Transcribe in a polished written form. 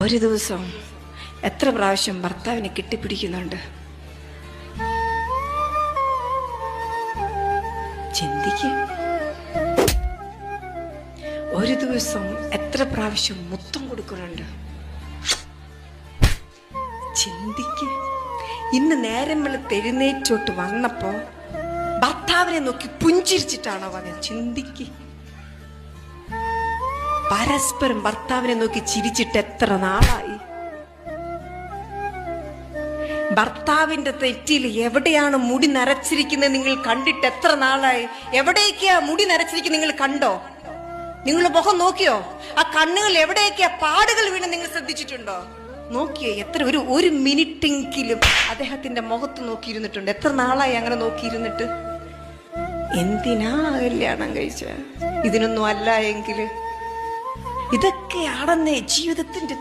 ഒരു ദിവസം എത്ര പ്രാവശ്യം ഭർത്താവിനെ കെട്ടിപ്പിടിക്കുന്നുണ്ട്? ചിന്തിക്ക്. ഒരു ദിവസം എത്ര പ്രാവശ്യം മുത്തം കൊടുക്കുന്നുണ്ട്? ചിന്തിക്ക്. ഇന്ന് നേരം വെളുത്ത് എഴുന്നേറ്റോട്ട് വന്നപ്പോ ഭർത്താവിനെ നോക്കി പുഞ്ചിരിച്ചിട്ടാണോ വന്നത്? ചിന്തിക്ക്. പരസ്പരം ഭർത്താവിനെ നോക്കി ചിരിച്ചിട്ട് എത്ര നാളായി? ഭർത്താവിന്റെ തെറ്റിൽ എവിടെയാണ് മുടി നരച്ചിരിക്കുന്നത് നിങ്ങൾ കണ്ടിട്ട് എത്ര നാളായി? എവിടേക്കാ മുടി നരച്ചിരിക്കുന്നത് നിങ്ങൾ കണ്ടോ? നിങ്ങൾ മുഖം നോക്കിയോ? ആ കണ്ണുകൾ എവിടേക്കാ പാടുകൾ വീണ് നിങ്ങൾ ശ്രദ്ധിച്ചിട്ടുണ്ടോ? നോക്കിയേ? എത്ര ഒരു മിനിറ്റെങ്കിലും അദ്ദേഹത്തിന്റെ മുഖത്ത് നോക്കിയിരുന്നിട്ടുണ്ട്? എത്ര നാളായി അങ്ങനെ നോക്കിയിരുന്നിട്ട്? എന്തിനാ കല്യാണം കഴിച്ച? ഇതിനൊന്നും അല്ല എങ്കില് ഇതൊക്കെയാണെന്നേ ജീവിതത്തിന്റെ